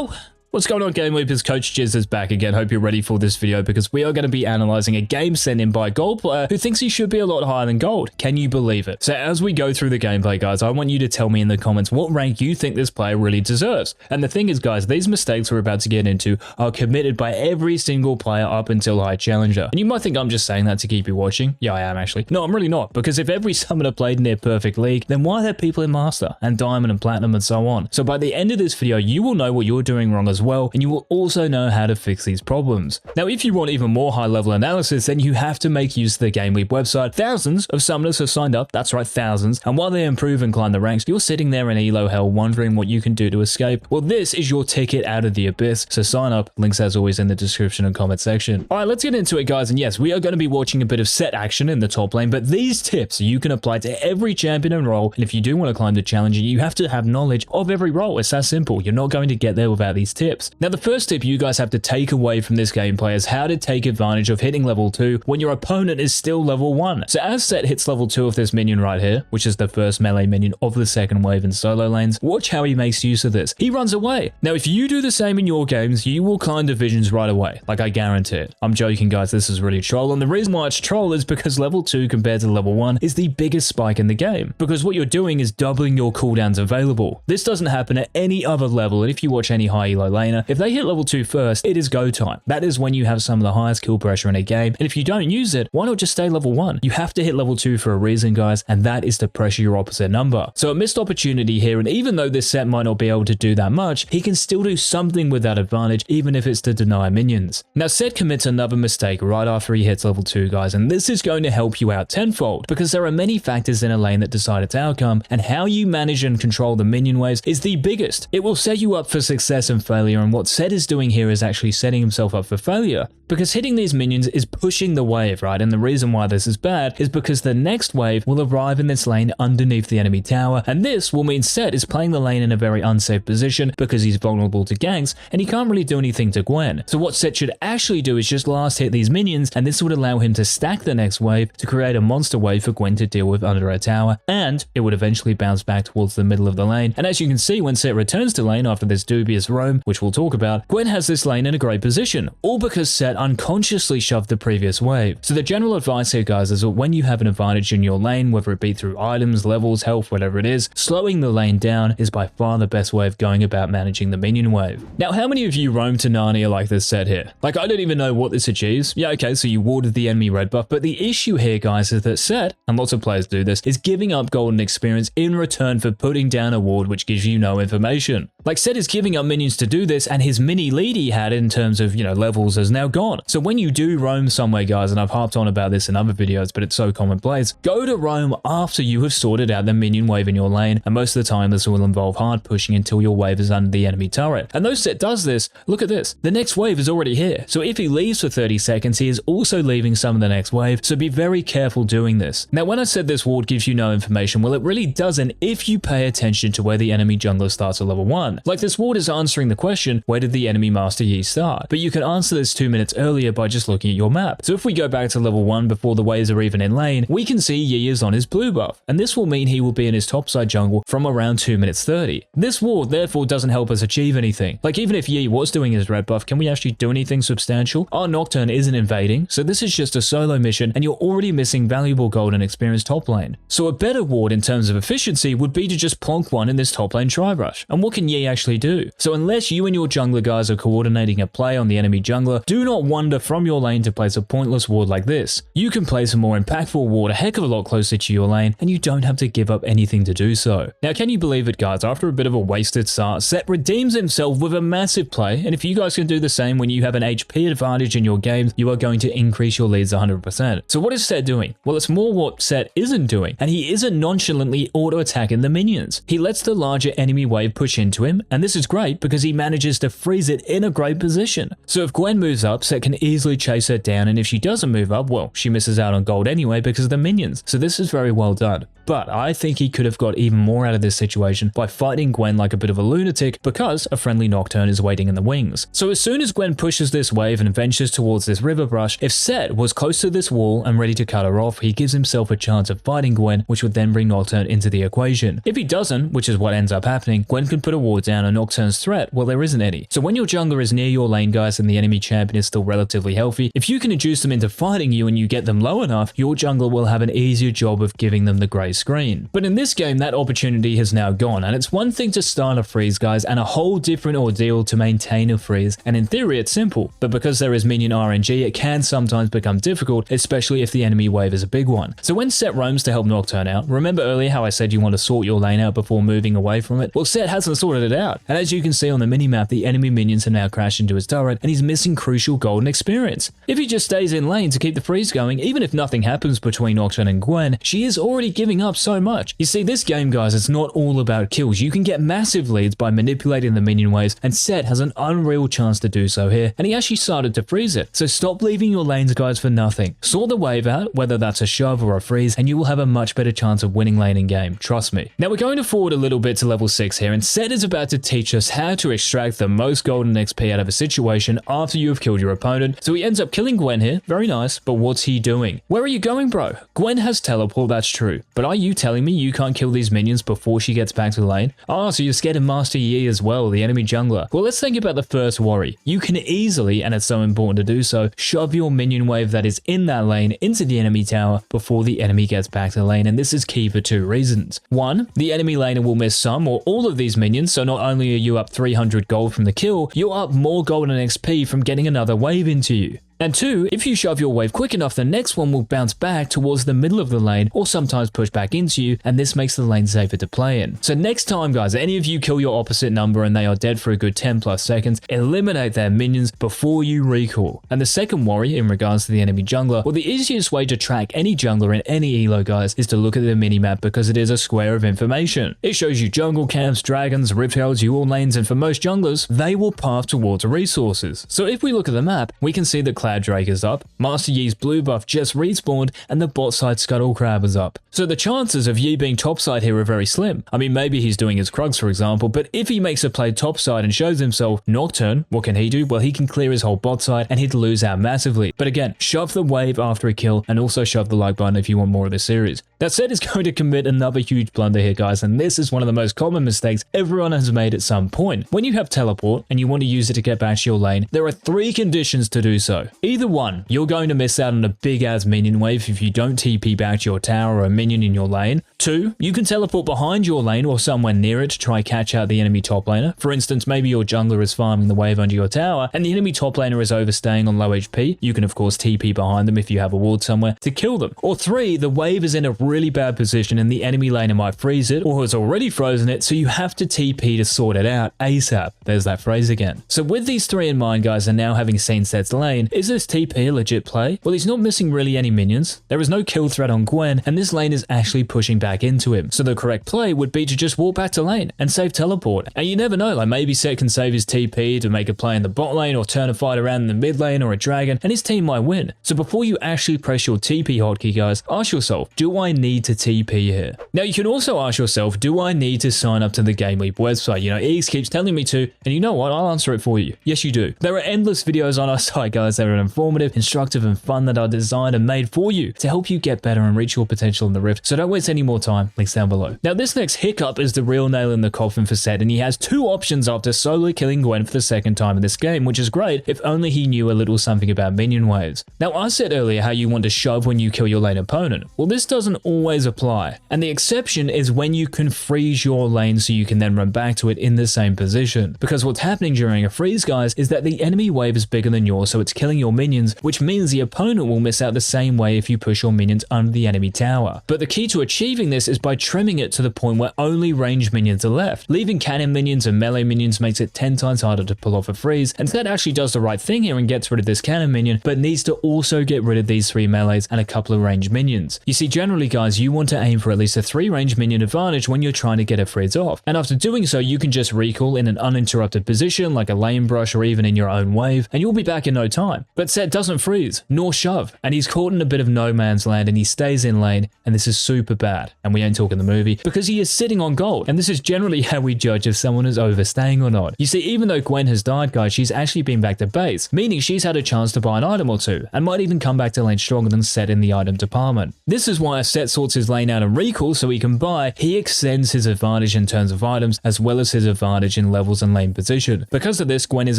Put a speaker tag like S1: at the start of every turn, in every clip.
S1: Yo! What's going on, GameLeap? It's Coach Jizz is back again. Hope you're ready for this video because we are going to be analyzing a game sent in by a gold player who thinks he should be a lot higher than gold. Can you believe it? So as we go through the gameplay, guys, I want you to tell me in the comments what rank you think this player really deserves. And the thing is, guys, these mistakes we're about to get into are committed by every single player up until High Challenger. And you might think I'm just saying that to keep you watching. Yeah, I am actually. No, I'm really not, because if every summoner played in their perfect league, then why are there people in Master and Diamond and Platinum and so on? So by the end of this video, you will know what you're doing wrong as well, and you will also know how to fix these problems. Now, if you want even more high-level analysis, then you have to make use of the GameLeap website. Thousands of summoners have signed up, that's right, thousands, and while they improve and climb the ranks, you're sitting there in elo hell wondering what you can do to escape. Well, this is your ticket out of the abyss, so sign up. Links as always in the description and comment section. Alright, let's get into it, guys, and yes, we are going to be watching a bit of set action in the top lane, but these tips you can apply to every champion and role, and if you do want to climb the challenger, you have to have knowledge of every role. It's that simple. You're not going to get there without these tips. Now, the first tip you guys have to take away from this gameplay is how to take advantage of hitting level 2 when your opponent is still level 1. So as SETT hits level 2 of this minion right here, which is the first melee minion of the second wave in solo lanes, watch how he makes use of this. He runs away. Now, if you do the same in your games, you will climb divisions right away. Like, I guarantee it. I'm joking, guys. This is really troll. And the reason why it's troll is because level 2 compared to level 1 is the biggest spike in the game. Because what you're doing is doubling your cooldowns available. This doesn't happen at any other level. And if you watch any high elo laner, if they hit level 2 first, it is go time. That is when you have some of the highest kill pressure in a game. And if you don't use it, why not just stay level 1? You have to hit level 2 for a reason, guys, and that is to pressure your opposite number. So a missed opportunity here, and even though this set might not be able to do that much, he can still do something with that advantage, even if it's to deny minions. Now, SETT commits another mistake right after he hits level 2, guys, and this is going to help you out tenfold, because there are many factors in a lane that decide its outcome, and how you manage and control the minion waves is the biggest. It will set you up for success and failure, and what SETT is doing here is actually setting himself up for failure, because hitting these minions is pushing the wave, right? And the reason why this is bad is because the next wave will arrive in this lane underneath the enemy tower, and this will mean SETT is playing the lane in a very unsafe position because he's vulnerable to ganks and he can't really do anything to Gwen. So what SETT should actually do is just last hit these minions, and this would allow him to stack the next wave to create a monster wave for Gwen to deal with under her tower, and it would eventually bounce back towards the middle of the lane. And as you can see, when SETT returns to lane after this dubious roam, which we'll talk about, Gwen has this lane in a great position, all because SETT unconsciously shoved the previous wave. So the general advice here, guys, is that when you have an advantage in your lane, whether it be through items, levels, health, whatever it is, slowing the lane down is by far the best way of going about managing the minion wave. Now, how many of you roam to Narnia like this SETT here? Like, I don't even know what this achieves. Yeah, okay, so you warded the enemy red buff, but the issue here, guys, is that SETT, and lots of players do this, is giving up golden experience in return for putting down a ward which gives you no information. Like, SETT is giving up minions to do this, and his mini lead he had in terms of, levels is now gone. So when you do roam somewhere, guys, and I've harped on about this in other videos, but it's so commonplace, go to roam after you have sorted out the minion wave in your lane, and most of the time this will involve hard pushing until your wave is under the enemy turret. And though SETT does this, look at this. The next wave is already here. So if he leaves for 30 seconds, he is also leaving some of the next wave, so be very careful doing this. Now, when I said this ward gives you no information, well, it really doesn't if you pay attention to where the enemy jungler starts at level 1. Like, this ward is answering the question, where did the enemy Master Yi start? But you can answer this 2 minutes earlier by just looking at your map. So if we go back to level 1 before the waves are even in lane, we can see Yi is on his blue buff, and this will mean he will be in his topside jungle from around 2 minutes 30. This ward therefore doesn't help us achieve anything. Like, even if Yi was doing his red buff, can we actually do anything substantial? Our Nocturne isn't invading, so this is just a solo mission, and you're already missing valuable golden experience top lane. So a better ward in terms of efficiency would be to just plonk one in this top lane tri-brush. And what can Yi actually do? So unless you and your jungler guys are coordinating a play on the enemy jungler, do not wander from your lane to place a pointless ward like this. You can place a more impactful ward a heck of a lot closer to your lane, and you don't have to give up anything to do so. Now, can you believe it, guys? After a bit of a wasted start, SETT redeems himself with a massive play, and if you guys can do the same when you have an HP advantage in your games, you are going to increase your leads 100%. So what is SETT doing? Well, it's more what SETT isn't doing, and he isn't nonchalantly auto-attacking the minions. He lets the larger enemy wave push into him, and this is great because he manages to freeze it in a great position. So if Gwen moves up, SETT can easily chase her down, and if she doesn't move up, well, she misses out on gold anyway because of the minions. So this is very well done. but I think he could have got even more out of this situation by fighting Gwen like a bit of a lunatic because a friendly Nocturne is waiting in the wings. So as soon as Gwen pushes this wave and ventures towards this river brush, if SETT was close to this wall and ready to cut her off, he gives himself a chance of fighting Gwen, which would then bring Nocturne into the equation. If he doesn't, which is what ends up happening, Gwen can put a ward down on Nocturne's threat, well, there isn't any. So when your jungler is near your lane, guys, and the enemy champion is still relatively healthy, if you can induce them into fighting you and you get them low enough, your jungler will have an easier job of giving them the grey screen. But in this game, that opportunity has now gone, and it's one thing to start a freeze, guys, and a whole different ordeal to maintain a freeze, and in theory it's simple, but because there is minion RNG, it can sometimes become difficult, especially if the enemy wave is a big one. So when SETT roams to help Nocturne out, remember earlier how I said you want to sort your lane out before moving away from it? Well, SETT hasn't sorted it out, and as you can see on the minimap, the enemy minions have now crashed into his turret, and he's missing crucial golden experience. If he just stays in lane to keep the freeze going, even if nothing happens between Nocturne and Gwen, she is already giving up so much. You see, this game, guys, it's not all about kills. You can get massive leads by manipulating the minion waves, and SETT has an unreal chance to do so here, and he actually started to freeze it. So stop leaving your lanes, guys, for nothing. Sort the wave out, whether that's a shove or a freeze, and you will have a much better chance of winning lane in game, trust me. Now we're going to forward a little bit to level 6 here, and SETT is about to teach us how to extract the most golden XP out of a situation after you have killed your opponent. So he ends up killing Gwen here, very nice, but what's he doing? Where are you going, bro? Gwen has teleport, that's true, but are you telling me you can't kill these minions before she gets back to the lane? Oh, so you're scared of Master Yi as well, the enemy jungler. Well, let's think about the first worry. You can easily, and it's so important to do so, shove your minion wave that is in that lane into the enemy tower before the enemy gets back to the lane, and this is key for 2 reasons. 1, the enemy laner will miss some or all of these minions, so not only are you up 300 gold from the kill, you're up more golden XP from getting another wave into you. And 2, if you shove your wave quick enough, the next one will bounce back towards the middle of the lane or sometimes push back into you, and this makes the lane safer to play in. So next time, guys, any of you kill your opposite number and they are dead for a good 10 plus seconds, eliminate their minions before you recall. And the second worry in regards to the enemy jungler, well, the easiest way to track any jungler in any elo, guys, is to look at the minimap because it is a square of information. It shows you jungle camps, dragons, riptails, dual lanes, and for most junglers, they will path towards resources. So if we look at the map, we can see that Drake is up, Master Yi's blue buff just respawned, and the bot side Scuttle Crab is up. So the chances of Yi being topside here are very slim. I mean, maybe he's doing his Krugs, for example, but if he makes a play topside and shows himself, Nocturne, what can he do? Well, he can clear his whole bot side and he'd lose out massively. But again, shove the wave after a kill and also shove the like button if you want more of this series. That SETT is going to commit another huge blunder here, guys, and this is one of the most common mistakes everyone has made at some point. When you have teleport and you want to use it to get back to your lane, there are 3 conditions to do so. Either 1, you're going to miss out on a big ass minion wave if you don't TP back to your tower or a minion in your lane. 2, you can teleport behind your lane or somewhere near it to try catch out the enemy top laner. For instance, maybe your jungler is farming the wave under your tower and the enemy top laner is overstaying on low HP. You can of course TP behind them if you have a ward somewhere to kill them. Or 3, the wave is in a really bad position and the enemy laner might freeze it or has already frozen it, so you have to TP to sort it out ASAP. There's that phrase again. So with these 3 in mind, guys, and now having seen SETT's lane, is this TP a legit play? Well, he's not missing really any minions. There is no kill threat on Gwen, and this lane is actually pushing back into him. So the correct play would be to just walk back to lane and save teleport. And you never know, like maybe SETT can save his TP to make a play in the bot lane or turn a fight around in the mid lane or a dragon, and his team might win. So before you actually press your TP hotkey, guys, ask yourself, do I need to TP here? Now you can also ask yourself, do I need to sign up to the GameLeap website? You know, EX keeps telling me to, and you know what? I'll answer it for you. Yes, you do. There are endless videos on our site, guys, that are informative, instructive, and fun that are designed and made for you to help you get better and reach your potential in the Rift. So don't waste any more time. Links down below. Now this next hiccup is the real nail in the coffin for SETT, and he has 2 options after solo killing Gwen for the 2nd time in this game, which is great if only he knew a little something about minion waves. Now I said earlier how you want to shove when you kill your lane opponent. Well, this doesn't always apply, and the exception is when you can freeze your lane so you can then run back to it in the same position. Because what's happening during a freeze, guys, is that the enemy wave is bigger than yours, so it's killing your minions, which means the opponent will miss out the same way if you push your minions under the enemy tower. But the key to achieving this is by trimming it to the point where only ranged minions are left. Leaving cannon minions and melee minions makes it 10 times harder to pull off a freeze, and SETT actually does the right thing here and gets rid of this cannon minion, but needs to also get rid of these 3 melees and a couple of ranged minions. You see, generally, guys, you want to aim for at least a 3 range minion advantage when you're trying to get a frizz off. And after doing so, you can just recall in an uninterrupted position like a lane brush or even in your own wave, and you'll be back in no time. But SETT doesn't freeze, nor shove, and he's caught in a bit of no man's land and he stays in lane, and this is super bad. And we ain't talking the movie, because he is sitting on gold, and this is generally how we judge if someone is overstaying or not. You see, even though Gwen has died, guys, she's actually been back to base, meaning she's had a chance to buy an item or two, and might even come back to lane stronger than SETT in the item department. This is why SETT sorts his lane out and recalls so he can buy. He extends his advantage in terms of items, as well as his advantage in levels and lane position. Because of this, Gwen is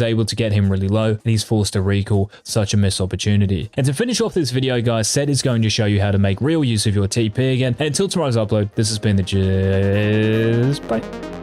S1: able to get him really low, and he's forced to recall. Such a missed opportunity. And to finish off this video, guys, SETT is going to show you how to make real use of your TP again. And until tomorrow's upload, this has been the Jizz. Bye.